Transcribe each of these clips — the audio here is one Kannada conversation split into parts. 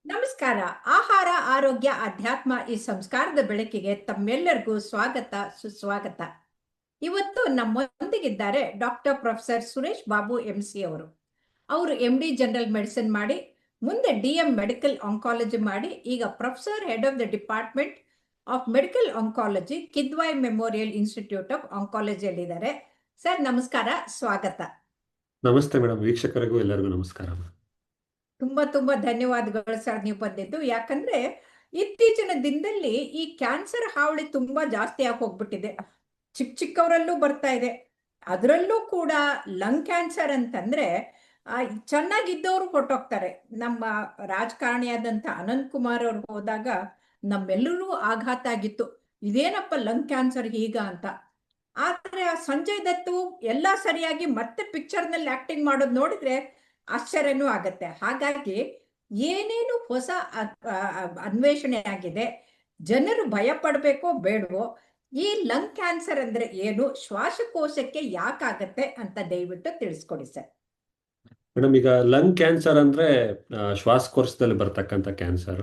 ನಮಸ್ಕಾರ. ಆಹಾರ, ಆರೋಗ್ಯ, ಅಧ್ಯಾತ್ಮ ಈ ಸಂಸ್ಕಾರದ ಬೆಳಕಿಗೆ ತಮ್ಮೆಲ್ಲರಿಗೂ ಸ್ವಾಗತ, ಸುಸ್ವಾಗತ. ಇವತ್ತು ನಮ್ಮೊಂದಿಗಿದ್ದಾರೆ doctor professor Suresh Babu MC ಅವರು. ಅವರು MD ಜನರಲ್ ಮೆಡಿಸಿನ್ ಮಾಡಿ, ಮುಂದೆ DM ಮೆಡಿಕಲ್ ಆಂಕಾಲಜಿ ಮಾಡಿ, ಈಗ professor head of the department of medical oncology, Kidwai memorial institute of ಆಂಕಾಲಜಿಯಲ್ಲಿದ್ದಾರೆ. ಸರ್ ನಮಸ್ಕಾರ, ಸ್ವಾಗತ. ನಮಸ್ತೆ ಮೇಡಮ್, ವೀಕ್ಷಕರಿಗೂ ಎಲ್ಲರಿಗೂ ನಮಸ್ಕಾರ. ತುಂಬಾ ತುಂಬಾ ಧನ್ಯವಾದಗಳು ಸರ್ ನೀವು ಬಂದಿದ್ದು. ಯಾಕಂದ್ರೆ ಇತ್ತೀಚಿನ ದಿನದಲ್ಲಿ ಈ ಕ್ಯಾನ್ಸರ್ ಹಾವಳಿ ತುಂಬಾ ಜಾಸ್ತಿ ಆಗಿ ಹೋಗ್ಬಿಟ್ಟಿದೆ. ಚಿಕ್ಕವರಲ್ಲೂ ಬರ್ತಾ ಇದೆ. ಅದರಲ್ಲೂ ಕೂಡ ಲಂಗ್ ಕ್ಯಾನ್ಸರ್ ಅಂತಂದ್ರೆ ಚೆನ್ನಾಗಿದ್ದವರು ಹೊರಟೋಗ್ತಾರೆ. ನಮ್ಮ ರಾಜಕಾರಣಿಯಾದಂತ ಅನಂತ್ ಕುಮಾರ್ ಅವ್ರು ಹೋದಾಗ ನಮ್ಮೆಲ್ಲರೂ ಆಘಾತ ಆಗಿತ್ತು, ಇದೇನಪ್ಪ ಲಂಗ್ ಕ್ಯಾನ್ಸರ್ ಹೀಗ ಅಂತ. ಆದ್ರೆ ಆ ಸಂಜಯ್ ದತ್ತು ಎಲ್ಲಾ ಸರಿಯಾಗಿ ಮತ್ತೆ ಪಿಕ್ಚರ್ ನಲ್ಲಿ ಆಕ್ಟಿಂಗ್ ಮಾಡೋದು ನೋಡಿದ್ರೆ ಆಶ್ಚರ್ಯನೂ ಆಗತ್ತೆ. ಹಾಗಾಗಿ ಏನೇನು ಹೊಸ ಅನ್ವೇಷಣೆ ಆಗಿದೆ, ಜನರು ಭಯ ಪಡ್ಬೇಕೋ ಬೇಡವೋ, ಈ ಲಂಗ್ ಕ್ಯಾನ್ಸರ್ ಅಂದ್ರೆ ಏನು, ಶ್ವಾಸಕೋಶಕ್ಕೆ ಯಾಕಾಗತ್ತೆ ಅಂತ ದಯವಿಟ್ಟು ತಿಳಿಸ್ಕೊಡಿ ಸರ್. ಮೇಡಮ್, ಈಗ ಲಂಗ್ ಕ್ಯಾನ್ಸರ್ ಅಂದ್ರೆ ಶ್ವಾಸಕೋಶದಲ್ಲಿ ಬರ್ತಕ್ಕಂಥ ಕ್ಯಾನ್ಸರ್.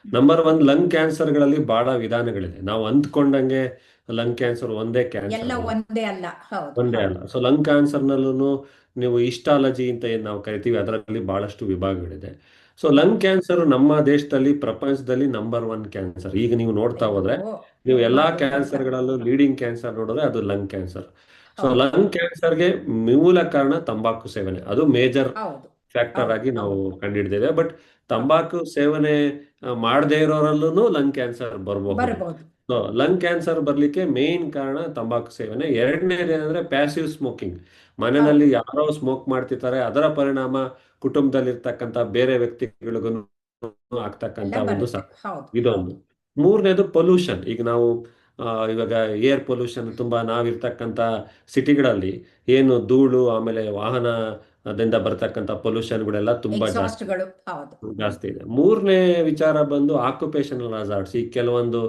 ನಂಬರ್ ಒನ್, ಲಂಗ್ ಕ್ಯಾನ್ಸರ್ಗಳಲ್ಲಿ ಬಹಳ ವಿಧಾನಗಳಿದೆ. ನಾವು ಅಂದ್ಕೊಂಡಂಗೆ ಲಂಗ್ ಕ್ಯಾನ್ಸರ್ ಒಂದೇ ಕ್ಯಾನ್ಸರ್ ಎಲ್ಲ ಒಂದೇ ಅಲ್ಲ. ಹೌದು, ಒಂದೇ ಅಲ್ಲ. ಸೊ ಲಂಗ್ ಕ್ಯಾನ್ಸರ್ ನಲ್ಲೂ ನೀವು ಹಿಸ್ಟಾಲಜಿ ಅಂತ ಏನ್ ನಾವು ಕರಿತೀವಿ, ಅದರಲ್ಲಿ ಬಹಳಷ್ಟು ವಿಭಾಗಗಳಿದೆ. ಸೊ ಲಂಗ್ ಕ್ಯಾನ್ಸರ್ ನಮ್ಮ ದೇಶದಲ್ಲಿ, ಪ್ರಪಂಚದಲ್ಲಿ ನಂಬರ್ ಒನ್ ಕ್ಯಾನ್ಸರ್. ಈಗ ನೀವು ನೋಡ್ತಾ ಹೋದ್ರೆ, ನೀವು ತುಂಬಾ ಎಲ್ಲಾ ದುಃಖ ಕ್ಯಾನ್ಸರ್ ಸರ್. ಗಳಲ್ಲೂ ಲೀಡಿಂಗ್ ಕ್ಯಾನ್ಸರ್ ನೋಡಿದ್ರೆ ಅದು ಲಂಗ್ ಕ್ಯಾನ್ಸರ್. ಸೊ ಹೌದು ಲಂಗ್ ಕ್ಯಾನ್ಸರ್ಗೆ ಮೂಲ ಕಾರಣ ತಂಬಾಕು ಸೇವನೆ. ಅದು ಮೇಜರ್ ಹೌದು ಫ್ಯಾಕ್ಟರ್ ಹೌದು ಆಗಿ ನಾವು ಹೌದು ಕಂಡುಹಿಡಿದಿದೆ. ಬಟ್ ಹೌದು ತಂಬಾಕು ಸೇವನೆ ಮಾಡದೇ ಇರೋರಲ್ಲೂ ಲಂಗ್ ಕ್ಯಾನ್ಸರ್ ಬರಬಹುದು. ಬರಬಹುದು. ಸೊ ಲಂಗ್ ಕ್ಯಾನ್ಸರ್ ಬರ್ಲಿಕ್ಕೆ ಮೇನ್ ಕಾರಣ ತಂಬಾಕು ಸೇವನೆ. ಎರಡನೇದು ಏನಂದ್ರೆ ಪ್ಯಾಸಿವ್ ಸ್ಮೋಕಿಂಗ್. ಮನೆಯಲ್ಲಿ ಹೌದು ಯಾರೋ ಸ್ಮೋಕ್ ಮಾಡ್ತಿರ್ತಾರೆ, ಅದರ ಪರಿಣಾಮ ಕುಟುಂಬದಲ್ಲಿರ್ತಕ್ಕಂಥ ಬೇರೆ ವ್ಯಕ್ತಿಗಳಿಗೂ ಆಗ್ತಕ್ಕಂಥ ಎಲ್ಲ ಒಂದು ಬರುತ್ತೆ. ಹೌದು ಇದೊಂದು. ಹೌದು ಮೂರನೇದು ಪೊಲ್ಯೂಷನ್. ಈಗ ನಾವು ಇವಾಗ ಏರ್ ಪೊಲ್ಯೂಷನ್ ತುಂಬಾ, ನಾವಿರ್ತಕ್ಕಂಥ ಸಿಟಿಗಳಲ್ಲಿ ಏನು ಧೂಳು, ಆಮೇಲೆ ವಾಹನದಿಂದ ಬರ್ತಕ್ಕಂಥ ಪೊಲ್ಯೂಷನ್ಗಳೆಲ್ಲ ತುಂಬಾ ಜಾಸ್ತಿ ಎಕ್ಸಾಸ್ಟ್ಗಳು. ಹೌದು ಜಾಸ್ತಿ ಇದೆ. ಮೂರನೇ ವಿಚಾರ ಬಂದು ಆಕ್ಯುಪೇಷನಲ್ ಹಜಾರ್ಡ್ಸ್. ಈ ಕೆಲವೊಂದು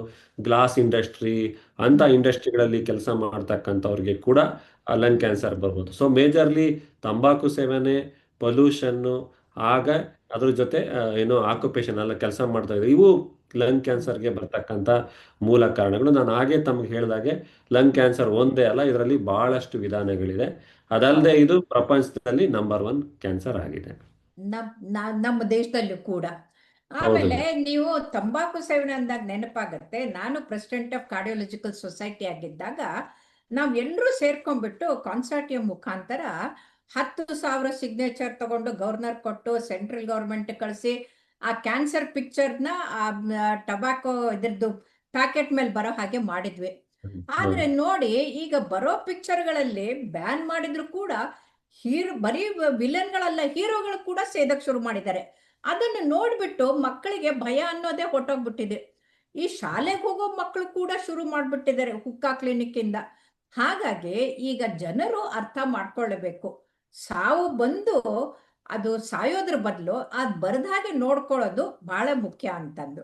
ಗ್ಲಾಸ್ ಇಂಡಸ್ಟ್ರಿ ಅಂತ ಹ್ಮ್ ಇಂಡಸ್ಟ್ರಿಗಳಲ್ಲಿ ಕೆಲಸ ಮಾಡ್ತಕ್ಕಂಥವ್ರಿಗೆ ಕೂಡ ಲಂಗ್ ಹ್ಮ್ ಕ್ಯಾನ್ಸರ್ ಬರ್ಬೋದು. ಸೊ ಮೇಜರ್ಲಿ ತಂಬಾಕು ಸೇವನೆ, ಪೊಲ್ಯೂಷನ್ನು, ಆಗ ಅದ್ರ ಜೊತೆ ಏನು ಆಕ್ಯುಪೇಷನ್ ಅಲ್ಲ ಕೆಲಸ ಮಾಡ್ತಾ ಇದ್ದಾರೆ, ಇವು ಲಂಗ್ ಹ್ಮ್ ಕ್ಯಾನ್ಸರ್ಗೆ ಬರ್ತಕ್ಕಂಥ ಮೂಲ ಕಾರಣಗಳು. ನಾನು ಹಾಗೆ ತಮ್ಗೆ ಹೇಳಿದಾಗೆ ಲಂಗ್ ಕ್ಯಾನ್ಸರ್ ಒಂದೇ ಅಲ್ಲ, ಇದರಲ್ಲಿ ಬಹಳಷ್ಟು ವಿಧಾನಗಳಿದೆ. ಅದಲ್ಲದೆ ಹೌದು ಇದು ಪ್ರಪಂಚದಲ್ಲಿ ನಂಬರ್ ಒನ್ ಕ್ಯಾನ್ಸರ್ ಆಗಿದೆ. ನಮ್ಮ ದೇಶದಲ್ಲೂ ಕೂಡ. ಹೌದು ಆಮೇಲೆ ಮೇಡಮ್. ನೀವು ತಂಬಾಕು ಸೇವನೆ ಅಂದಾಗ ನೆನಪಾಗತ್ತೆ, ನಾನು ಪ್ರೆಸಿಡೆಂಟ್ ಆಫ್ ಕಾರ್ಡಿಯಾಲಜಿಕಲ್ ಸೊಸೈಟಿ ಆಗಿದ್ದಾಗ ನಾವ್ ಎಲ್ಲರೂ ಸೇರ್ಕೊಂಡ್ಬಿಟ್ಟು ಕಾನ್ಸಾರ್ಟಿಯಂ ಮುಖಾಂತರ 10,000 ಸಿಗ್ನೇಚರ್ ತಗೊಂಡು ಗವರ್ನರ್ ಕೊಟ್ಟು ಸೆಂಟ್ರಲ್ ಗವರ್ಮೆಂಟ್ ಕಳಿಸಿ ಆ ಕ್ಯಾನ್ಸರ್ ಪಿಕ್ಚರ್ನ ಟೊಬ್ಯಾಕೋ ಇದ್ರದ್ದು ಪ್ಯಾಕೆಟ್ ಮೇಲೆ ಬರೋ ಹಾಗೆ ಮಾಡಿದ್ವಿ. ಆದ್ರೆ ಹೌದು ನೋಡಿ, ಈಗ ಬರೋ ಪಿಕ್ಚರ್ಗಳಲ್ಲಿ ಬ್ಯಾನ್ ಮಾಡಿದ್ರು ಕೂಡ ಬರೀ ವಿಲನ್ಗಳಲ್ಲ, ಹೀರೋಗಳು ಕೂಡ ಸೇದಕ್ ಶುರು ಮಾಡಿದ್ದಾರೆ. ಅದನ್ನು ನೋಡ್ಬಿಟ್ಟು ಮಕ್ಕಳಿಗೆ ಭಯ ಅನ್ನೋದೇ ಹೊಟ್ಟೋಗ್ಬಿಟ್ಟಿದೆ. ಈ ಶಾಲೆಗೆ ಹೋಗೋ ಮಕ್ಕಳು ಕೂಡ ಶುರು ಮಾಡ್ಬಿಟ್ಟಿದ್ದಾರೆ ಹುಕ್ಕಾ ಕ್ಲಿನಿಕ್ ಇಂದ. ಹಾಗಾಗಿ ಈಗ ಜನರು ಅರ್ಥ ಮಾಡ್ಕೊಳ್ಳಬೇಕು, ಸಾವು ಬಂದು ಅದು ಸಾಯೋದ್ರ ಬದಲು ಅದ್ ಬರದ ಹಾಗೆ ನೋಡ್ಕೊಳ್ಳೋದು ಬಹಳ ಮುಖ್ಯ ಅಂತಂದು.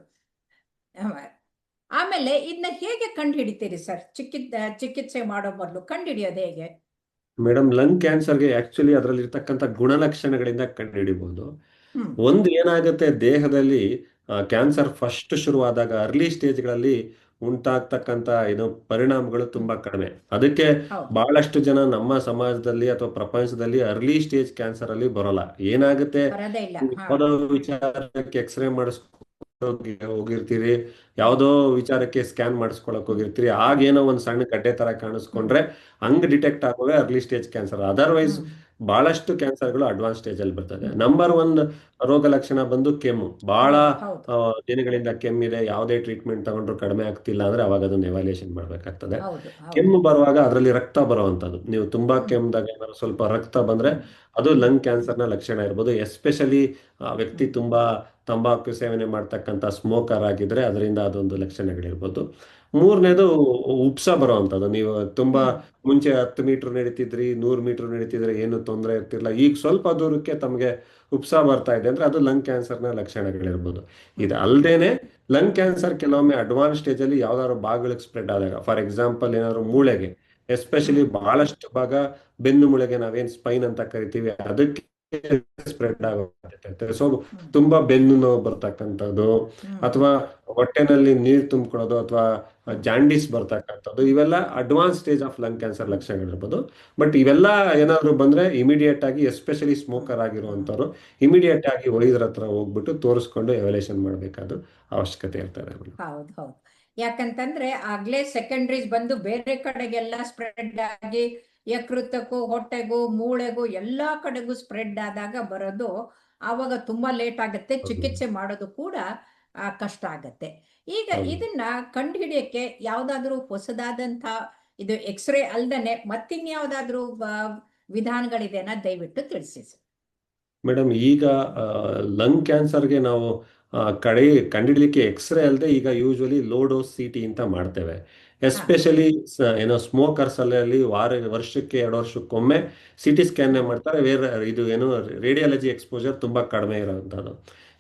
ಆಮೇಲೆ ಇದನ್ನ ಹೇಗೆ ಕಂಡು ಹಿಡಿತೀರಿ ಸರ್? ಚಿಕಿತ್ಸೆ ಮಾಡೋ ಬದಲು ಕಂಡು ಹಿಡಿಯೋದು ಹೇಗೆ? ಮೇಡಮ್, ಲಂಗ್ ಕ್ಯಾನ್ಸರ್ಗೆ ಆಕ್ಚುಲಿ ಅದರಲ್ಲಿ ಇರ್ತಕ್ಕಂಥ ಗುಣಲಕ್ಷಣಗಳಿಂದ ಕಂಡುಹಿಡಿಬಹುದು. ಹ್ಮ್ ಒಂದು ಏನಾಗುತ್ತೆ ದೇಹದಲ್ಲಿ, ಕ್ಯಾನ್ಸರ್ ಫಸ್ಟ್ ಶುರುವಾದಾಗ ಅರ್ಲಿ ಸ್ಟೇಜ್ಗಳಲ್ಲಿ ಉಂಟಾಗ್ತಕ್ಕಂಥ ಏನು ಪರಿಣಾಮಗಳು ಹ್ಮ್ ತುಂಬಾ ಕಡಿಮೆ. ಅದಕ್ಕೆ ಹೌದು ಬಹಳಷ್ಟು ಜನ ನಮ್ಮ ಸಮಾಜದಲ್ಲಿ ಅಥವಾ ಪ್ರಪಂಚದಲ್ಲಿ ಅರ್ಲಿ ಸ್ಟೇಜ್ ಕ್ಯಾನ್ಸರ್ ಅಲ್ಲಿ ಬರೋಲ್ಲ. ಏನಾಗುತ್ತೆ, ಬರೋದೇ ಇಲ್ಲ. ಹಾ ಯಾವುದೋ ವಿಚಾರಕ್ಕೆ ಎಕ್ಸ್ರೇ ಹೋಗಿರ್ತೀರಿ, ಯಾವುದೋ ವಿಚಾರಕ್ಕೆ ಸ್ಕ್ಯಾನ್ ಮಾಡಿಸ್ಕೊಳಕ್ ಹ್ಮ್ ಹೋಗಿರ್ತೀರಿ, ಆಗ ಹ್ಮ್ ಏನೋ ಒಂದು ಸಣ್ಣ ಗಡ್ಡೆ ತರ ಹ್ಮ್ ಕಾಣಿಸ್ಕೊಂಡ್ರೆ ಹಂಗ್ ಡಿಟೆಕ್ಟ್ ಆಗೋವೆ early stage cancer. Otherwise hmm ಬಹಳಷ್ಟು ಕ್ಯಾನ್ಸರ್ಗಳು ಅಡ್ವಾನ್ಸ್ ಸ್ಟೇಜ್ ಅಲ್ಲಿ ಬರ್ತದೆ. ಹ್ಮ್ ನಂಬರ್ ಒನ್ ರೋಗ ಲಕ್ಷಣ ಬಂದು ಕೆಮ್ಮು. ಬಹಳ ಹೌದು ಹೌದು ದಿನಗಳಿಂದ ಕೆಮ್ಮಿದೆ, ಯಾವುದೇ ಟ್ರೀಟ್ಮೆಂಟ್ ತಗೊಂಡ್ರು ಕಡಿಮೆ ಆಗ್ತಿಲ್ಲ ಅಂದ್ರೆ ಅವಾಗ ಅದನ್ನ ಎವಾಲ್ಯೂಯೇಷನ್ ಮಾಡ್ಬೇಕಾಗ್ತದೆ. ಹೌದು ಹೌದು ಕೆಮ್ಮು ಬರುವಾಗ ಅದರಲ್ಲಿ ರಕ್ತ ಬರುವಂತದ್ದು, ನೀವು ತುಂಬಾ ಹ್ಮ್ ಕೆಮ್ಮಿದಾಗ ಏನಾದ್ರು ಸ್ವಲ್ಪ ರಕ್ತ ಬಂದ್ರೆ ಹ್ಮ್ ಅದು ಹ್ಮ್ ಲಂಗ್ ಕ್ಯಾನ್ಸರ್ನ ಲಕ್ಷಣ ಇರ್ಬೋದು. ಎಸ್ಪೆಷಲಿ ಆ ವ್ಯಕ್ತಿ ಹ್ಮ್ ತುಂಬಾ ತಂಬಾಕು ಸೇವನೆ ಮಾಡ್ತಕ್ಕಂಥ ಸ್ಮೋಕರ್ ಆಗಿದ್ರೆ ಅದರಿಂದ ಅದೊಂದು ಲಕ್ಷಣಗಳಿರ್ಬೋದು. ಮೂರನೇದು ಉಪ್ಸ ಬರುವಂತದ್ದು. ನೀವು ತುಂಬಾ ಹ್ಮ್ ಮುಂಚೆ 10 ಮೀಟರ್ ನಡೀತಿದ್ರಿ, 100 ಮೀಟರ್ ನಡೀತಿದ್ರೆ ಏನು ತೊಂದರೆ ಇರ್ತಿರ್ಲಿಲ್ಲ, ಈಗ ಸ್ವಲ್ಪ ದೂರಕ್ಕೆ ತಮಗೆ ಉಪ್ಸ ಬರ್ತಾ ಇದೆ ಅಂದ್ರೆ ಅದು ಲಂಗ್ ಕ್ಯಾನ್ಸರ್ನ ಲಕ್ಷಣಗಳಿರ್ಬೋದು. ಹ್ಮ್ ಇದು ಅಲ್ಲದೇನೆ ಲಂಗ್ ಕ್ಯಾನ್ಸರ್ ಕೆಲವೊಮ್ಮೆ ಅಡ್ವಾನ್ಸ್ ಸ್ಟೇಜ್ ಅಲ್ಲಿ ಯಾವ್ದಾದ್ರು ಭಾಗಗಳಿಗೆ ಸ್ಪ್ರೆಡ್ ಆದಾಗ, ಫಾರ್ ಎಕ್ಸಾಂಪಲ್ ಏನಾದ್ರು ಮೂಳೆಗೆ, ಎಸ್ಪೆಷಲಿ ಹ್ಮ್ ಬಹಳಷ್ಟು ಭಾಗ ಬೆನ್ನು ಮೂಳೆಗೆ, ನಾವೇನ್ ಸ್ಪೈನ್ ಅಂತ ಕರಿತೀವಿ, ಅದಕ್ಕೆ ಸ್ಪ್ರೆಡ್ ಆಗುತ್ತೆ. ಸೊ ಹ್ಮ್ ತುಂಬಾ ಬೆನ್ನು ನೋವು ಬರ್ತಕ್ಕಂಥದ್ದು, ಹ್ಮ್ ಅಥವಾ ಹೊಟ್ಟೆನಲ್ಲಿ ನೀರು ತುಂಬಿಕೊಳ್ಳೋದು, ಅಥವಾ ಹ್ಮ್ ಜಾಂಡೀಸ್ ಬರ್ತಕ್ಕಂಥದ್ದು, ಹ್ಮ್ ಇವೆಲ್ಲ advance stage of lung cancer hmm ಲಕ್ಷಣಗಳಿರ್ಬೋದು. ಬಟ್ ಇವೆಲ್ಲ ಏನಾದ್ರು ಬಂದ್ರೆ ಇಮಿಡಿಯೇಟ್ ಆಗಿ, ಎಸ್ಪೆಷಲಿ ಹ್ಮ್ ಸ್ಮೋಕರ್ ಹ್ಮ್ ಆಗಿರುವಂತವ್ರು ಇಮಿಡಿಯೇಟ್ ಆಗಿ ವೈದ್ಯರ ಹತ್ರ ಹೋಗ್ಬಿಟ್ಟು ತೋರಿಸ್ಕೊಂಡು ಎವಾಲ್ಯೂಯೇಷನ್ ಮಾಡಬೇಕಾದ ಅವಶ್ಯಕತೆ ಇರ್ತದೆ ಮೇಡಮ್. ಹೌದು ಹೌದು. ಯಾಕಂತಂದ್ರೆ ಆಗ್ಲೇ ಸೆಕೆಂಡ್ರೀಸ್ ಬಂದು ಬೇರೆ ಕಡೆಗೆಲ್ಲ ಸ್ಪ್ರೆಡ್ ಆಗಿ ಯಕೃತಕ್ಕೂ ಹೊಟ್ಟೆಗೂ ಮೂಳೆಗೂ ಎಲ್ಲಾ ಕಡೆಗೂ ಸ್ಪ್ರೆಡ್ ಆದಾಗ ಬರೋದು ಆವಾಗ ತುಂಬಾ ಲೇಟ್ ಆಗುತ್ತೆ, ಹೌದು ಚಿಕಿತ್ಸೆ ಮಾಡೋದು ಕೂಡ ಕಷ್ಟ ಆಗತ್ತೆ. ಈಗ ಹೌದು ಇದನ್ನ ಕಂಡುಹಿಡಿಯಕ್ಕೆ ಯಾವ್ದಾದ್ರು ಹೊಸದಾದಂತ, ಇದು ಎಕ್ಸ್ರೇ ಅಲ್ದನೆ ಮತ್ತಿನ್ಯಾವ್ದಾದ್ರು ವಿಧಾನಗಳಿದೆನಾ ದಯವಿಟ್ಟು ತಿಳಿಸಿ ಸರ್. ಮೇಡಮ್, ಈಗ ಲಂಗ್ ಕ್ಯಾನ್ಸರ್ಗೆ ನಾವು ಕಡೆ ಕಂಡಿಡ್ಲಿಕ್ಕೆ ಎಕ್ಸ್ರೇ ಅಲ್ಲದೆ ಈಗ usually low dose C T ಅಂತ ಮಾಡ್ತೇವೆ. ಹಾ ಎಸ್ಪೆಷಲಿ ಏನೋ ಸ್ಮೋಕರ್ಸ್ ಅಲ್ಲಿ ವರ್ಷಕ್ಕೆ 2 ವರ್ಷಕ್ಕೊಮ್ಮೆ ಸಿ ಟಿ ಸ್ಕ್ಯಾನ್ ಹ್ಮ್ ಮಾಡ್ತಾರೆ. ಇದು ಏನು ರೇಡಿಯಾಲಜಿ ಎಕ್ಸ್ಪೋಜರ್ ತುಂಬಾ ಕಡಿಮೆ ಇರೋಂಥದ್ದು.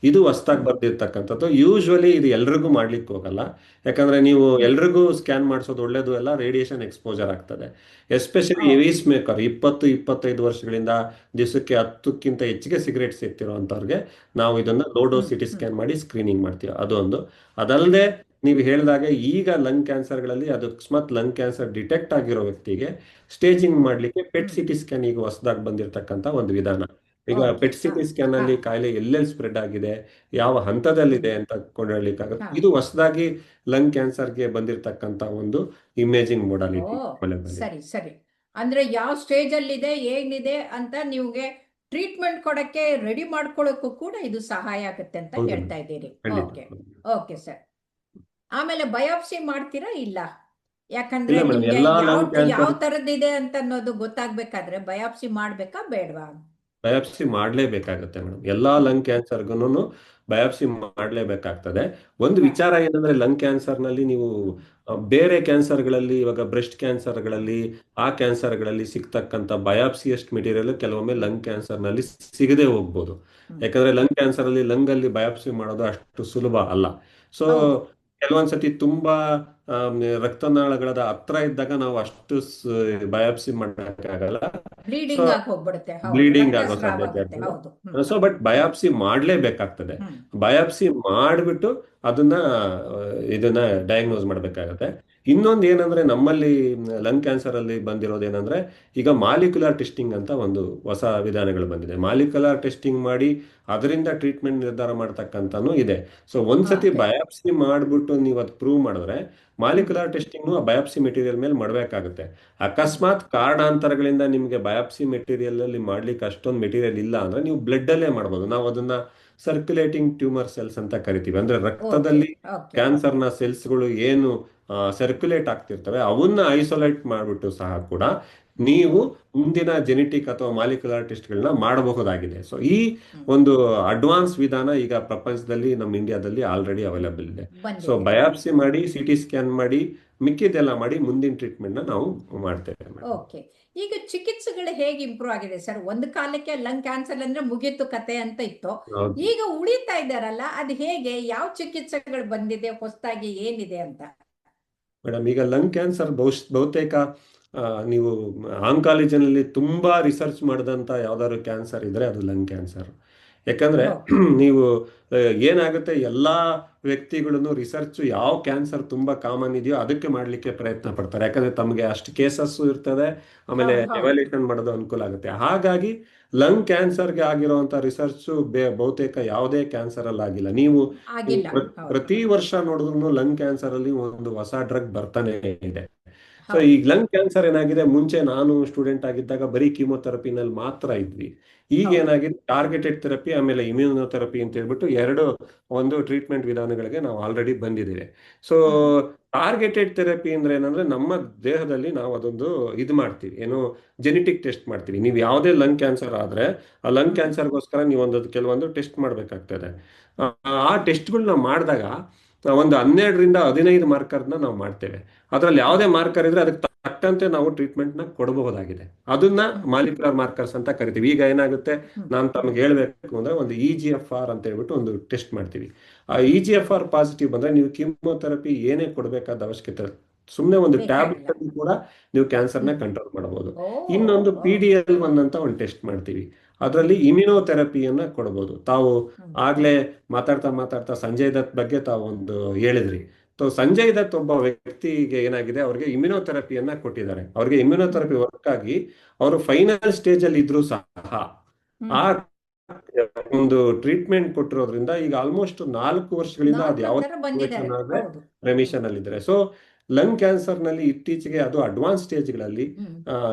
ಇದು ಹೊಸ್ದಾಗಿ ಹ್ಮ್ ಬರ್ತಿರ್ತಕ್ಕಂಥದ್ದು. ಯೂಶುವಲಿ ಇದು ಎಲ್ರಿಗೂ ಮಾಡ್ಲಿಕ್ಕೆ ಹೋಗಲ್ಲ, ಯಾಕಂದ್ರೆ ನೀವು ಹ್ಮ್ ಎಲ್ರಿಗೂ ಸ್ಕ್ಯಾನ್ ಮಾಡಿಸೋದು ಒಳ್ಳೇದು ಎಲ್ಲ, ರೇಡಿಯೇಷನ್ ಎಕ್ಸ್ಪೋಜರ್ ಆಗ್ತದೆ. ಎಸ್ಪೆಷಲಿ ಓ ಹೆವಿ ಸ್ಮೋಕರ್ 20-25 ವರ್ಷಗಳಿಂದ ದಿವಸಕ್ಕೆ 10ಕ್ಕಿಂತ ಹೆಚ್ಚಿಗೆ ಸಿಗರೇಟ್ ಸೇರ್ತಿರೋಂಥವ್ರಿಗೆ ನಾವು ಇದನ್ನ ಲೋ ಡೋಸ್ ಹ್ಮ್ ಸಿಟಿ ಹ್ಮ್ ಸ್ಕ್ಯಾನ್ ಮಾಡಿ ಸ್ಕ್ರೀನಿಂಗ್ ಮಾಡ್ತೀವಿ. ಅದೊಂದು. ಅದಲ್ಲದೆ ಹ್ಮ್ ನೀವು ಹೇಳಿದಾಗೆ ಈಗ ಲಂಗ್ ಕ್ಯಾನ್ಸರ್ಗಳಲ್ಲಿ ಅದು ಅಕಸ್ಮಾತ್ ಲಂಗ್ ಕ್ಯಾನ್ಸರ್ ಡಿಟೆಕ್ಟ್ ಆಗಿರೋ ವ್ಯಕ್ತಿಗೆ ಸ್ಟೇಜಿಂಗ್ ಮಾಡಲಿಕ್ಕೆ ಪೆಟ್ ಹ್ಮ್ ಸಿಟಿ ಸ್ಕ್ಯಾನ್ ಈಗ ಹೊಸದಾಗಿ ಬಂದಿರತಕ್ಕಂಥ ಒಂದು ವಿಧಾನ. ಈಗ ಓಕೆ ಪೆಟ್ ಹಾ ಸಿಟಿ ಸ್ಕ್ಯಾನ್ ಹಾ ಅಲ್ಲಿ ಕಾಯಿಲೆ ಎಲ್ಲೆಲ್ಲಿ ಸ್ಪ್ರೆಡ್ ಆಗಿದೆ, ಯಾವ ಹ್ಮ್ ಹಂತದಲ್ಲಿದೆ ಅಂತ ಕೊಂಡ್ಕೊಳ್ಳಿಕ್ಕಾಗುತ್ತೆ. ಹಾ ಇದು ಹೊಸದಾಗಿ ಲಂಗ್ ಕ್ಯಾನ್ಸರ್ಗೆ ಬಂದಿರತಕ್ಕಂಥ ಒಂದು ಇಮೇಜಿಂಗ್ ಓ ಮೊಡಾಲಿಟಿ ಅವೈಲೇಬಲ್ ಇದೆ. ಸರಿ ಸರಿ. ಅಂದ್ರೆ ಯಾವ ಸ್ಟೇಜ್ ಅಲ್ಲಿ ಇದೆ ಏನಿದೆ ಅಂತ ನೀವ್ಗೆ ಟ್ರೀಟ್ಮೆಂಟ್ ಕೊಡಕ್ಕೆ ರೆಡಿ ಮಾಡ್ಕೊಳ್ಳೋಕ್ಕೂ ಕೂಡ ಇದು ಸಹಾಯ ಆಗುತ್ತೆ ಅಂತ ಹೌದು ಹೇಳ್ತಾ ಮೇಡಮ್, ಇದ್ದೀರಿ. ಖಂಡಿತ. Okay okay sir. ಆಮೇಲೆ ಬಯೋಪ್ಸಿ ಮಾಡ್ತೀರಾ ಇಲ್ಲ? ಯಾಕಂದ್ರೆ ಇಲ್ಲ ಮೇಡಮ್, ನಿಮ್ಗೆ ಎಲ್ಲಾ ಯಾವ ಲಂಗ್ ಯಾವ ಕ್ಯಾನ್ಸರ್ ತರದ್ದಿದೆ ಅಂತ ಅನ್ನೋದು ಗೊತ್ತಾಗ್ಬೇಕಾದ್ರೆ ಬಯೋಪ್ಸಿ ಮಾಡ್ಬೇಕಾ ಬೇಡವಾ? ಬಯಾಪ್ಸಿ ಮಾಡಲೇಬೇಕಾಗತ್ತೆ ಮೇಡಮ್. ಎಲ್ಲಾ ಹ್ಮ್ ಲಂಗ್ ಕ್ಯಾನ್ಸರ್ಗೂ ಬಯಾಪ್ಸಿ ಮಾಡಲೇಬೇಕಾಗ್ತದೆ. ಒಂದು ಹಾ ವಿಚಾರ ಏನಂದ್ರೆ ಲಂಗ್ ಕ್ಯಾನ್ಸರ್ನಲ್ಲಿ ನೀವು ಹ್ಮ್ ಬೇರೆ ಕ್ಯಾನ್ಸರ್ಗಳಲ್ಲಿ, ಇವಾಗ ಬ್ರೆಸ್ಟ್ ಕ್ಯಾನ್ಸರ್ಗಳಲ್ಲಿ, ಹ್ಮ್ ಆ ಕ್ಯಾನ್ಸರ್ಗಳಲ್ಲಿ ಸಿಗ್ತಕ್ಕಂಥ ಬಯಾಪ್ಸಿಯಷ್ಟು ಮೆಟೀರಿಯಲ್ ಕೆಲವೊಮ್ಮೆ ಲಂಗ್ ಕ್ಯಾನ್ಸರ್ನಲ್ಲಿ ಸಿಗದೆ ಹೋಗ್ಬೋದು. ಹ್ಮ್ ಯಾಕಂದ್ರೆ ಲಂಗ್ ಕ್ಯಾನ್ಸರಲ್ಲಿ ಲಂಗಲ್ಲಿ ಬಯಾಪ್ಸಿ ಮಾಡೋದು ಅಷ್ಟು ಸುಲಭ ಅಲ್ಲ. ಸೊ ಹೌದು. ಕೆಲವೊಂದ್ಸತಿ ತುಂಬಾ ರಕ್ತನಾಳಗಳ ಹತ್ರ ಇದ್ದಾಗ ನಾವು ಅಷ್ಟು ಬಯಾಪ್ಸಿ ಮಾಡೋಕ್ಕಾಗಲ್ಲ. ಸೊ ಬ್ಲೀಡಿಂಗ್ ಆಗಿ ಹೋಗ್ಬಿಡುತ್ತೆ, ಹೌದು, ಬ್ಲೀಡಿಂಗ್ ಆಗೋ ರಕ್ತಸ್ರಾವ ಸಾಧ್ಯತೆ ಆಗುತ್ತೆ, ಇರ್ತದೆ. ಹೌದು. ಹ್ಮ್ ಸೊ ಬಟ್ ಬಯಾಪ್ಸಿ ಮಾಡಲೇಬೇಕಾಗ್ತದೆ. ಹ್ಮ್ ಬಯಾಪ್ಸಿ ಮಾಡಿಬಿಟ್ಟು ಅದನ್ನ ಇದನ್ನ ಡಯಾಗ್ನೋಸ್ ಮಾಡಬೇಕಾಗತ್ತೆ. ಇನ್ನೊಂದು ಏನಂದ್ರೆ ನಮ್ಮಲ್ಲಿ ಲಂಗ್ ಕ್ಯಾನ್ಸರ್ ಅಲ್ಲಿ ಬಂದಿರೋದೇನಂದ್ರೆ, ಈಗ ಮಾಲಿಕ್ಯುಲರ್ ಟೆಸ್ಟಿಂಗ್ ಅಂತ ಒಂದು ಹೊಸ ವಿಧಾನಗಳು ಬಂದಿದೆ. ಮಾಲಿಕ್ಯುಲರ್ ಟೆಸ್ಟಿಂಗ್ ಮಾಡಿ ಅದರಿಂದ ಟ್ರೀಟ್ಮೆಂಟ್ ನಿರ್ಧಾರ ಮಾಡ್ತಕ್ಕಂಥನೂ ಇದೆ. ಸೊ ಒಂದ್ಸತಿ ಓಕೆ. ಬಯಾಪ್ಸಿ ಮಾಡಿಬಿಟ್ಟು ನೀವು ಅದು ಪ್ರೂವ್ ಮಾಡಿದ್ರೆ ಹ್ಮ್ ಮಾಲಿಕ್ಯುಲರ್ ಟೆಸ್ಟಿಂಗ್ ಆ ಬಯಾಪ್ಸಿ ಮೆಟೀರಿಯಲ್ ಮೇಲೆ ಮಾಡಬೇಕಾಗುತ್ತೆ. ಹ್ಮ್ ಅಕಸ್ಮಾತ್ ಕಾರಣಾಂತರಗಳಿಂದ ನಿಮಗೆ ಬಯಾಪ್ಸಿ ಮೆಟೀರಿಯಲ್ ಅಲ್ಲಿ ಮಾಡ್ಲಿಕ್ಕೆ ಅಷ್ಟೊಂದು ಮೆಟೀರಿಯಲ್ ಇಲ್ಲ ಅಂದ್ರೆ ನೀವು ಬ್ಲಡ್ ಅಲ್ಲೇ ಮಾಡ್ಬೋದು. ನಾವು ಅದನ್ನ ಸರ್ಕ್ಯುಲೇಟಿಂಗ್ ಟ್ಯೂಮರ್ ಸೆಲ್ಸ್ ಅಂತ ಕರಿತೀವಿ. ಅಂದ್ರೆ ಓಕೆ ರಕ್ತದಲ್ಲಿ ಓಕೆ ಕ್ಯಾನ್ಸರ್ನ ಸೆಲ್ಸ್ಗಳು ಏನು ಸರ್ಕ್ಯುಲೇಟ್ ಆಗ್ತಿರ್ತವೆ ಅವನ್ನ ಐಸೋಲೇಟ್ ಮಾಡಿಬಿಟ್ಟು ಸಹ ಕೂಡ ನೀವು ಮುಂದಿನ ಜೆನೆಟಿಕ್ ಅಥವಾ ಮಾಲಿಕ್ಯುಲರ್ ಟೆಸ್ಟ್ಗಳನ್ನ ಮಾಡಬಹುದಾಗಿದೆ. ಸೊ ಈ ಹ್ಮ್ ಒಂದು ಅಡ್ವಾನ್ಸ್ ವಿಧಾನ ಈಗ ಪ್ರಪಂಚದಲ್ಲಿ ನಮ್ಮ ಇಂಡಿಯಾದಲ್ಲಿ ಆಲ್ರೆಡಿ ಅವೈಲಬಲ್ ಇದೆ. ಸೊ ಬಂದಿದೆ. ಬಯಾಪ್ಸಿ ಮಾಡಿ, ಸಿ ಟಿ ಸ್ಕ್ಯಾನ್ ಮಾಡಿ, ಮಿಕ್ಕಿದೆಲ್ಲ ಮಾಡಿ ಮುಂದಿನ ಟ್ರೀಟ್ಮೆಂಟ್ನ ನಾವು ಮಾಡ್ತೇವೆ ಮೇಡಮ್. ಓಕೆ. ಈಗ ಚಿಕಿತ್ಸೆಗಳು ಹೇಗೆ ಇಂಪ್ರೂವ್ ಆಗಿದೆ ಸರ್? ಒಂದು ಕಾಲಕ್ಕೆ ಲಂಗ್ ಕ್ಯಾನ್ಸರ್ ಅಂದ್ರೆ ಮುಗೀತು ಕತೆ ಅಂತ ಇತ್ತು. ಹೌದು ಈಗ ಉಳಿತಾ ಇದ್ದಾರಲ್ಲ, ಅದು ಹೇಗೆ, ಯಾವ ಚಿಕಿತ್ಸೆಗಳು ಬಂದಿದೆ ಹೊಸದಾಗಿ, ಏನಿದೆ ಅಂತ? ಮೇಡಮ್, ಈಗ ಲಂಗ್ ಕ್ಯಾನ್ಸರ್ ಬಹುತೇಕ ನೀವು ಆಂಕಾಲಜಿನಲ್ಲಿ ತುಂಬಾ ರಿಸರ್ಚ್ ಮಾಡಿದಂಥ ಯಾವ್ದಾದ್ರು ಕ್ಯಾನ್ಸರ್ ಇದ್ರೆ ಅದು ಲಂಗ್ ಕ್ಯಾನ್ಸರ್. ಯಾಕಂದ್ರೆ ಓಕೆ. ನೀವು ಏನಾಗುತ್ತೆ, ಎಲ್ಲಾ ವ್ಯಕ್ತಿಗಳನ್ನು ರಿಸರ್ಚ್ ಯಾವ ಕ್ಯಾನ್ಸರ್ ತುಂಬಾ ಕಾಮನ್ ಇದೆಯೋ ಅದಕ್ಕೆ ಮಾಡ್ಲಿಕ್ಕೆ ಪ್ರಯತ್ನ ಪಡ್ತಾರೆ. ಯಾಕಂದ್ರೆ ತಮಗೆ ಅಷ್ಟು ಕೇಸಸ್ ಇರ್ತದೆ, ಆಮೇಲೆ ಹೌದು ಹೌದು. ಎವ್ಯಾಲ್ಯೂಯೇಷನ್ ಮಾಡೋದು ಅನುಕೂಲ ಆಗುತ್ತೆ. ಹಾಗಾಗಿ ಲಂಗ್ ಕ್ಯಾನ್ಸರ್ಗೆ ಆಗಿರುವಂತ ರಿಸರ್ಚ್ ಬಹುತೇಕ ಯಾವುದೇ ಕ್ಯಾನ್ಸರ್ ಅಲ್ಲಿ ಆಗಿಲ್ಲ. ನೀವು ಆಗಿಲ್ಲ, ಹೌದು ಪ್ರತಿ ವರ್ಷ ನೋಡಿದ್ರು ಲಂಗ್ ಕ್ಯಾನ್ಸರ್ ಅಲ್ಲಿ ಒಂದು ಹೊಸ ಡ್ರಗ್ ಬರ್ತಾನೆ ಇದೆ. ಸೊ ಈ ಹೌದು. ಲಂಗ್ ಕ್ಯಾನ್ಸರ್ ಏನಾಗಿದೆ, ಮುಂಚೆ ನಾನು ಸ್ಟೂಡೆಂಟ್ ಆಗಿದ್ದಾಗ ಬರೀ ಕೀಮೋಥೆರಪಿನಲ್ಲಿ ಮಾತ್ರ ಇದ್ವಿ. ಈಗ ಹೌದು. ಏನಾಗಿದೆ, ಟಾರ್ಗೆಟೆಡ್ ಥೆರಪಿ ಆಮೇಲೆ ಇಮ್ಯುನೋಥೆರಪಿ ಅಂತ ಹೇಳ್ಬಿಟ್ಟು ಒಂದು ಟ್ರೀಟ್ಮೆಂಟ್ ವಿಧಾನಗಳಿಗೆ ನಾವು ಆಲ್ರೆಡಿ ಬಂದಿದ್ದೇವೆ. ಸೊ ಹ್ಮ್ ಟಾರ್ಗೆಟೆಡ್ ಥೆರಪಿ ಅಂದ್ರೆ ಏನಂದ್ರೆ, ನಮ್ಮ ದೇಹದಲ್ಲಿ ನಾವು ಅದೊಂದು ಇದು ಮಾಡ್ತೀವಿ, ಏನು ಜೆನೆಟಿಕ್ ಟೆಸ್ಟ್ ಮಾಡ್ತೀವಿ. ನೀವು ಯಾವುದೇ ಲಂಗ್ ಕ್ಯಾನ್ಸರ್ ಆದ್ರೆ ಆ ಲಂಗ್ ಹ್ಮ್ ಕ್ಯಾನ್ಸರ್ಗೋಸ್ಕರ ನೀವು ಕೆಲವೊಂದು ಟೆಸ್ಟ್ ಮಾಡಬೇಕಾಗ್ತದೆ. ಆ ಟೆಸ್ಟ್ಗಳನ್ನ ಮಾಡಿದಾಗ ಒಂದು 12-15 ಮಾರ್ಕರ್ನ ನಾವು ಮಾಡ್ತೇವೆ. ಅದರಲ್ಲಿ ಹ್ಮ್ ಯಾವುದೇ ಮಾರ್ಕರ್ ಇದ್ರೆ ಅದಕ್ಕೆ ತಕ್ಕಂತೆ ನಾವು ಟ್ರೀಟ್ಮೆಂಟ್ ನ ಕೊಡಬಹುದಾಗಿದೆ. ಅದನ್ನ ಹ್ಮ್ ಮಾಲಿಕ್ಯುಲರ್ ಮಾರ್ಕರ್ಸ್ ಅಂತ ಕರಿತೀವಿ. ಈಗ ಏನಾಗುತ್ತೆ, ಹ್ಮ್ ನಾನು ಹ್ಮ್ ತಮಗೆ ಹೇಳ್ಬೇಕು ಅಂದ್ರೆ ಒಂದು EGFR ಅಂತ ಹೇಳ್ಬಿಟ್ಟು ಒಂದು ಟೆಸ್ಟ್ ಮಾಡ್ತೀವಿ. ಆ EGFR ಪಾಸಿಟಿವ್ ಬಂದ್ರೆ ನೀವು ಕೀಮೋಥೆರಪಿ ಏನೇ ಕೊಡಬೇಕಾದ ಅವಶ್ಯಕತೆ ಇಲ್ಲ. ಸುಮ್ಮನೆ ಒಂದು ಬೇಕಾಗಿಲ್ಲ. ಟ್ಯಾಬ್ಲೆಟ್ ಅಲ್ಲಿ ಕೂಡ ನೀವು ಕ್ಯಾನ್ಸರ್ನ ಹ್ಮ್ ಕಂಟ್ರೋಲ್ ಮಾಡಬಹುದು. ಓ ಇನ್ನೊಂದು ಓ PDL1 ಅಂತ ಒಂದು ಟೆಸ್ಟ್ ಮಾಡ್ತೀವಿ. ಅದರಲ್ಲಿ ಇಮ್ಯುನೋಥೆರಪಿಯನ್ನ ಕೊಡ್ಬೋದು. ತಾವು ಹ್ಮ್ ಆಗ್ಲೇ ಮಾತಾಡ್ತಾ ಮಾತಾಡ್ತಾ ಸಂಜಯ್ ದತ್ ಬಗ್ಗೆ ತಾವು ಒಂದು ಹೇಳಿದ್ರಿ. ಸಂಜಯ್ ದತ್ ಒಬ್ಬ ವ್ಯಕ್ತಿಗೆ ಏನಾಗಿದೆ, ಅವ್ರಿಗೆ ಇಮ್ಯುನೋಥೆರಪಿಯನ್ನ ಕೊಟ್ಟಿದ್ದಾರೆ. ಅವ್ರಿಗೆ ಹ್ಮ್ ಇಮ್ಯುನೋಥೆರಪಿ ವರ್ಕ್ ಆಗಿ ಅವರು ಫೈನಲ್ ಸ್ಟೇಜ್ ಅಲ್ಲಿ ಇದ್ರು ಸಹ ಆ ಹ್ಮ್ ಒಂದು ಟ್ರೀಟ್ಮೆಂಟ್ ಕೊಟ್ಟಿರೋದ್ರಿಂದ ಈಗ ಆಲ್ಮೋಸ್ಟ್ 4 ವರ್ಷಗಳಿಂದ ಅದು ನಾರ್ಮಲ್ ಯಾವ ತರ ಬಂದಿದ್ದಾರೆ. ಆದ್ರೆ ಹೌದು. ರೆಮಿಷನ್ ಅಲ್ಲಿದ್ದಾರೆ. ಸೊ ಲಂಗ್ ಕ್ಯಾನ್ಸರ್ ನಲ್ಲಿ ಇತ್ತೀಚೆಗೆ ಅದು ಅಡ್ವಾನ್ಸ್ ಸ್ಟೇಜ್ಗಳಲ್ಲಿ hmm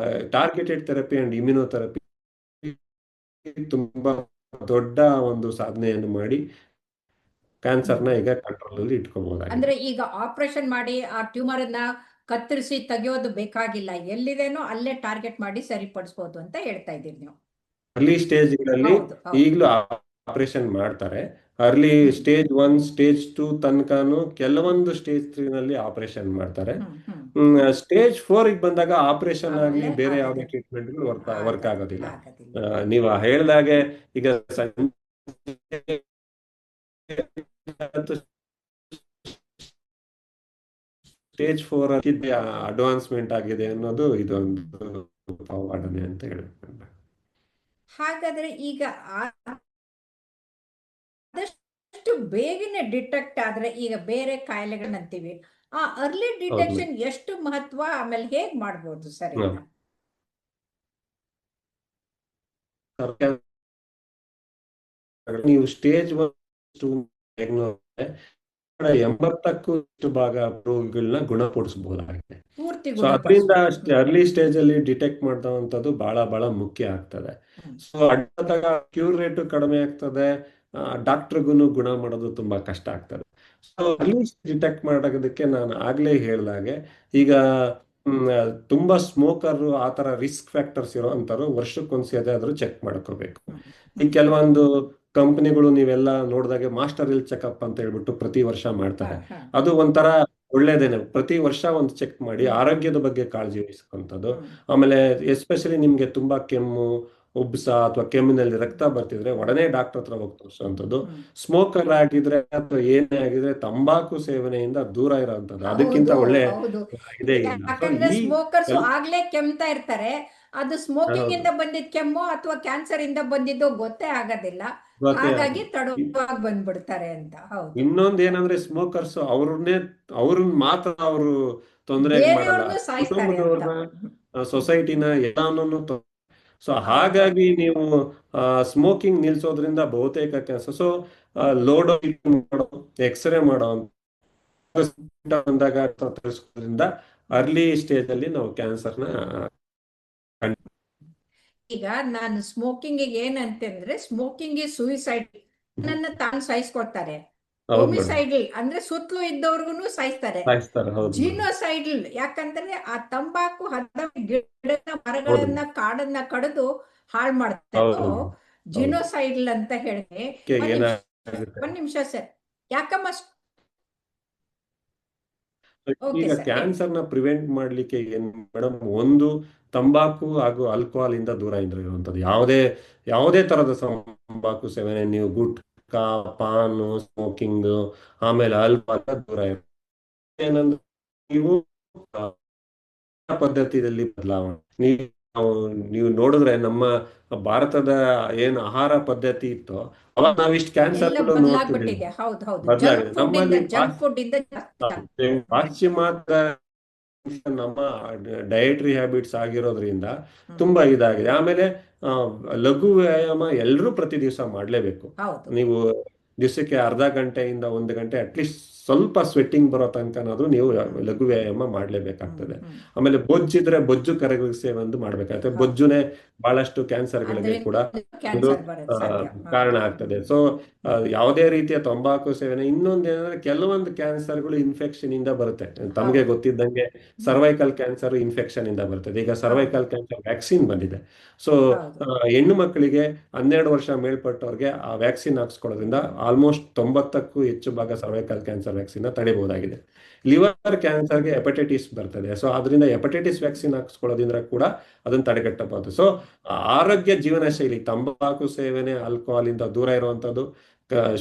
targeted therapy and immunotherapy ತುಂಬಾ ದೊಡ್ಡ ಒಂದು ಸಾಧನೆಯನ್ನು ಮಾಡಿ ಕ್ಯಾನ್ಸರ್ನ ಹ್ಮ್ ಈಗ ಕಂಟ್ರೋಲ್ ಅಲ್ಲಿ ಇಟ್ಕೋಬಹುದಾಗಿದೆ. ಅಂದ್ರೆ ಈಗ ಆಪರೇಷನ್ ಮಾಡಿ ಆ ಟ್ಯೂಮರ್ ಅನ್ನ ಕತ್ತರಿಸಿ ತೆಗೆಯೋದು ಬೇಕಾಗಿಲ್ಲ, ಎಲ್ಲಿದೇನೋ ಅಲ್ಲೇ ಟಾರ್ಗೆಟ್ ಮಾಡಿ ಸರಿಪಡಿಸಬಹುದು ಅಂತ ಹೇಳ್ತಾ ಇದ್ದೀರಿ ನೀವು. ಅರ್ಲಿ ಸ್ಟೇಜ್ಗಳಲ್ಲಿ ಹೌದು ಹೌದು. ಈಗಲೂ ಆಪರೇಷನ್ ಮಾಡ್ತಾರೆ. ಅರ್ಲಿ ಹ್ಮ್ ಸ್ಟೇಜ್ 1 ಸ್ಟೇಜ್ 2 ತನಕನು ಕೆಲವೊಂದು ಸ್ಟೇಜ್ 3 ನಲ್ಲಿ ಆಪರೇಷನ್ ಮಾಡ್ತಾರೆ. ಸ್ಟೇಜ್ 4 ಗೆ ಬಂದಾಗ ಆಪರೇಷನ್ ಆಗ್ಲಿ ಆಮೇಲೆ ಬೇರೆ ಯಾವುದೇ ಆಗೋದಿಲ್ಲ. ಟ್ರೀಟ್ಮೆಂಟ್ ವರ್ಕ್ ಆಗೋದಿಲ್ಲ. ಆಗೋದಿಲ್ಲ. ನೀವು ಹೇಳ್ದಾಗೆ ಈಗ ಸ್ಟೇಜ್ 4 ಅಡ್ವಾನ್ಸ್ಮೆಂಟ್ ಆಗಿದೆ ಅನ್ನೋದು ಇದೊಂದು ಪವಾಡನೆ ಅಂತ ಹೇಳ್ಬೇಕು. ಹಾಗಾದ್ರೆ ಈಗ ಆದಷ್ಟು ಬೇಗನೆ ಡಿಟೆಕ್ಟ್ ಆದ್ರೆ, ಈಗ ಬೇರೆ ಕಾಯಿಲೆಗಳನ್ನಂತೀವಿ, ಆ ಅರ್ಲಿ ಹೌದು ಡಿಟೆಕ್ಷನ್ ಎಷ್ಟು ಮಹತ್ವ, ಆಮೇಲೆ ಹೇಗ್ ಮಾಡ್ಬೋದು ಸರ್ ಇದನ್ನ? ಮೇಡಮ್. ನೀವು ಸ್ಟೇಜ್ 1 80ಕ್ಕೂ ಹೆಚ್ಚು ಭಾಗ ರೋಗಿಗಳನ್ನ ಗುಣಪಡಿಸಬಹುದಾಗಿದೆ. ಪೂರ್ತಿ ಸೊ ಅದರಿಂದ ಗುಣಪಡಿಸ್ಬೋದು. ಅರ್ಲಿ ಸ್ಟೇಜ್ ಅಲ್ಲಿ ಡಿಟೆಕ್ಟ್ ಮಾಡುವಂತದ್ದು ಬಹಳ ಬಹಳ ಮುಖ್ಯ ಆಗ್ತದೆ. ಸೊ ಅಡ್ಡದಾಗ ಕ್ಯೂರ್ ರೇಟ್ ಕಡಿಮೆ ಆಗ್ತದೆ, ಡಾಕ್ಟರ್ಗೂ ಗುಣ ಮಾಡೋದು ತುಂಬಾ ಕಷ್ಟ ಆಗ್ತದೆ. ಸೊ ಅರ್ಲಿ ಡಿಟೆಕ್ಟ್ ಮಾಡೋದಕ್ಕೆ ನಾನು ಆಗ್ಲೇ ಹೇಳ್ದಾಗೆ ಈಗ ತುಂಬಾ ಸ್ಮೋಕರ್ ಆತರ ರಿಸ್ಕ್ ಫ್ಯಾಕ್ಟರ್ಸ್ ಇರೋ ಅಂತವ್ರು ವರ್ಷಕ್ಕೊಂದ್ಸತಿ ಆದ್ರೂ ಚೆಕ್ ಮಾಡ್ಕೋಬೇಕು. ಈ ಕೆಲವೊಂದು ಕಂಪನಿಗಳು ನೀವೆಲ್ಲ ನೋಡಿದಾಗೆ ಮಾಸ್ಟರ್ ಹೆಲ್ತ್ ಚೆಕಪ್ ಅಂತ ಹೇಳ್ಬಿಟ್ಟು ಪ್ರತಿ ವರ್ಷ ಮಾಡ್ತಾರೆ. ಅದು ಒಂಥರ ಒಳ್ಳೇದೇನೆ. ಪ್ರತಿ ವರ್ಷ ಒಂದು ಚೆಕ್ ಮಾಡಿ ಆರೋಗ್ಯದ ಬಗ್ಗೆ ಕಾಳಜಿ ವಹಿಸುವಂಥದ್ದು. ಆಮೇಲೆ ಎಸ್ಪೆಷಲಿ ನಿಮ್ಗೆ ತುಂಬಾ ಕೆಮ್ಮು, ಉಬ್ಸ ಅಥವಾ ಕೆಮ್ಮಿನಲ್ಲಿ ರಕ್ತ ಬರ್ತಿದ್ರೆ ಒಡನೆ ಡಾಕ್ಟರ್ ಹತ್ರ ಹೋಗಿ ತೋರಿಸುವಂಥದ್ದು. ಸ್ಮೋಕರ್ ಆಗಿದ್ರೆ ಅಥವಾ ಏನೇ ಆಗಿದ್ರೆ ತಂಬಾಕು ಸೇವನೆಯಿಂದ ದೂರ ಇರೋವಂಥದ್ದು. ಅದಕ್ಕಿಂತ ಒಳ್ಳೆ ಇದೇ ಇಲ್ಲ. ಯಾಕಂದ್ರೆ ಸ್ಮೋಕರ್ಸ್ ಆಗ್ಲೇ ಕೆಮ್ತಾ ಇರ್ತಾರೆ, ಅದು ಸ್ಮೋಕಿಂಗ್ ಇಂದ ಬಂದಿದ್ ಕೆಮ್ಮು ಅಥವಾ ಕ್ಯಾನ್ಸರ್ ಇಂದ ಬಂದಿದ್ದು ಗೊತ್ತೇ ಆಗೋದಿಲ್ಲ, ಹಾಗಾಗಿ ತಡವಾಗಿ ಬಂದ್ಬಿಡ್ತಾರೆ ಅಂತ. ಹೌದು. ಇನ್ನೊಂದ್ ಏನಂದ್ರೆ ಸ್ಮೋಕರ್ಸ್ ಅವ್ರನ್ನ ಮಾತ್ರ ಅವರು ತೊಂದರೆ ಮಾಡಲ್ಲ, ಕುಟುಂಬದವ್ರನ್ನ, ಸೊಸೈಟಿನ ಎಲ್ಲಾನು. ಸೊ ಹಾಗಾಗಿ ನೀವು ಸ್ಮೋಕಿಂಗ್ ನಿಲ್ಸೋದ್ರಿಂದ ಬಹುತೇಕ ಕ್ಯಾನ್ಸರ್. ಸೊ ಲೋಡ್ ಮಾಡೋ, ಎಕ್ಸ್ರೇ ಮಾಡೋ ಬಂದಾಗ ತರಿಸೋದ್ರಿಂದ ಅರ್ಲಿ ಸ್ಟೇಜ್ ಅಲ್ಲಿ ನಾವು ಕ್ಯಾನ್ಸರ್ನ. ಈಗ ನಾನು ಸ್ಮೋಕಿಂಗ್ ಏನಂತಂದ್ರೆ, ಸ್ಮೋಕಿಂಗ್ ಸೂಯಿಸೈಡ್, ನನ್ನ ತಾನು ಸಾಯಿಸ್ಕೊಳ್ತಾರೆ. ಹೋಮಿಸೈಡಲ್ ಅಂದ್ರೆ ಸುತ್ತಲೂ ಇದ್ದವ್ರಿಗೂ ಸಾಯಿಸ್ತಾರೆ. ಜಿನೋಸೈಡಲ್ ಯಾಕಂದ್ರೆ ಆ ತಂಬಾಕು ಗಿಡದ ಮರಗಳನ್ನ ಕಾಡನ್ನ ಕಡಿದು ಹಾಳು ಮಾಡ್ತಾರೆ. ಜಿನೋಸೈಡಲ್ ಅಂತ ಹೇಳಿ. ಒಂದ್ ನಿಮಿಷ ಸರ್, ಯಾಕಮ್ಮ ಈಗ ಕ್ಯಾನ್ಸರ್ ನ ಪ್ರಿವೆಂಟ್ ಮಾಡ್ಲಿಕ್ಕೆ ಏನ್ ಮೇಡಮ್, ಒಂದು ತಂಬಾಕು ಹಾಗೂ ಆಲ್ಕೋಹಾಲ್ ಇಂದ ದೂರ ಇರುವಂತದ್ದು. ಯಾವುದೇ ತರದ ತಂಬಾಕು ಸೇವನೆ, ನೀವು ಗುಟ್ಕಾ, ಪಾನು, ಸ್ಮೋಕಿಂಗ್, ಆಮೇಲೆ ಆಲ್ಕೋಹಾಲ್ ದೂರ ಏನಂದ್ರೆ ನೀವು ಪದ್ಧತಿಯಲ್ಲಿ ಬದಲಾವಣೆ. ನೀವು ನೋಡಿದ್ರೆ ನಮ್ಮ ಭಾರತದ ಏನ್ ಆಹಾರ ಪದ್ಧತಿ ಇತ್ತು, ಅವಾಗ ನಾವಿಷ್ಟು ಕ್ಯಾನ್ಸರ್ ನೋಡ್ತಿರ್ಲಿಲ್ಲ. ಬದಲಾಗಿದೆ ನಮ್ಮಲ್ಲಿ. ಪಾಶ್ಚಿಮಾತ್ಯ ನಮ್ಮ ಡಯಟ್ರಿ ಹ್ಯಾಬಿಟ್ಸ್ ಆಗಿರೋದ್ರಿಂದ ತುಂಬಾ ಇದಾಗಿದೆ. ಆಮೇಲೆ ಲಘು ವ್ಯಾಯಾಮ ಎಲ್ಲರೂ ಪ್ರತಿ ದಿವಸ ಮಾಡ್ಲೇಬೇಕು. ನೀವು ದಿವಸಕ್ಕೆ ಅರ್ಧ ಗಂಟೆಯಿಂದ 1 ಗಂಟೆ ಅಟ್ಲೀಸ್ಟ್ ಸ್ವಲ್ಪ ಸ್ವೆಟ್ಟಿಂಗ್ ಬರೋ ತನಕನಾದ್ರೂ ನೀವು ಲಘು ವ್ಯಾಯಾಮ ಮಾಡ್ಲೇಬೇಕಾಗ್ತದೆ. ಆಮೇಲೆ ಬೊಜ್ಜಿದ್ರೆ ಬೊಜ್ಜು ಕರಗಿಸೇ ಒಂದು ಮಾಡ್ಬೇಕಾಗ್ತದೆ. ಬೊಜ್ಜುನೇ ಬಹಳಷ್ಟು ಕ್ಯಾನ್ಸರ್ಗಳಿಗೆ ಕೂಡ ಒಂದು ಕಾರಣ ಆಗ್ತದೆ. ಸೊ ಯಾವುದೇ ರೀತಿಯ ತಂಬಾಕು ಸೇವನೆ. ಇನ್ನೊಂದೇನಂದ್ರೆ ಕೆಲವೊಂದು ಕ್ಯಾನ್ಸರ್ಗಳು ಇನ್ಫೆಕ್ಷನ್ ಇಂದ ಬರುತ್ತೆ. ತಮಗೆ ಗೊತ್ತಿದ್ದಂಗೆ ಸರ್ವೈಕಲ್ ಕ್ಯಾನ್ಸರ್ ಇನ್ಫೆಕ್ಷನ್ ಇಂದ ಬರ್ತದೆ. ಈಗ ಸರ್ವೈಕಲ್ ಕ್ಯಾನ್ಸರ್ ವ್ಯಾಕ್ಸಿನ್ ಬಂದಿದೆ. ಸೊ ಹೆಣ್ಣು ಮಕ್ಕಳಿಗೆ 12 ವರ್ಷ ಮೇಲ್ಪಟ್ಟವ್ರಿಗೆ ಆ ವ್ಯಾಕ್ಸಿನ್ ಹಾಕ್ಸ್ಕೊಳ್ಳೋದ್ರಿಂದ ಆಲ್ಮೋಸ್ಟ್ 90ಕ್ಕೂ ಹೆಚ್ಚು ಭಾಗ ಸರ್ವೈಕಲ್ ಕ್ಯಾನ್ಸರ್ ವ್ಯಾಕ್ಸಿನ್ ತಡೆಯಬಹುದಾಗಿದೆ. ಲಿವರ್ ಕ್ಯಾನ್ಸರ್ಗೆ ಹೆಪಟೈಟಿಸ್ ಬರ್ತದೆ. ಸೊ ಅದರಿಂದ ಹೆಪಟೈಟಿಸ್ ವ್ಯಾಕ್ಸಿನ್ ಹಾಕ್ಸ್ಕೊಳ್ಳೋದ್ರಿಂದ ಕೂಡ ಅದನ್ನ ತಡೆಗಟ್ಟಬಹುದು. ಸೊ ಆರೋಗ್ಯ ಜೀವನ ಶೈಲಿ, ತಂಬಾಕು ಸೇವನೆ, ಆಲ್ಕೋಹಾಲ್ ಇಂದ ದೂರ ಇರುವಂತದ್ದು,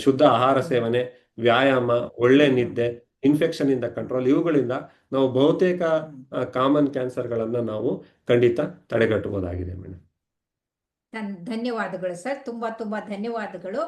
ಶುದ್ಧ ಆಹಾರ ಸೇವನೆ, ವ್ಯಾಯಾಮ, ಒಳ್ಳೆ ನಿದ್ದೆ, ಇನ್ಫೆಕ್ಷನ್ ಇಂದ ಕಂಟ್ರೋಲ್, ಇವುಗಳಿಂದ ನಾವು ಬಹುತೇಕ ಕಾಮನ್ ಕ್ಯಾನ್ಸರ್ಗಳನ್ನ ನಾವು ಖಂಡಿತ ತಡೆಗಟ್ಟಬಹುದಾಗಿದೆ ಮೇಡಮ್. ಧನ್ಯವಾದಗಳು ಸರ್, ತುಂಬಾ ತುಂಬಾ ಧನ್ಯವಾದಗಳು.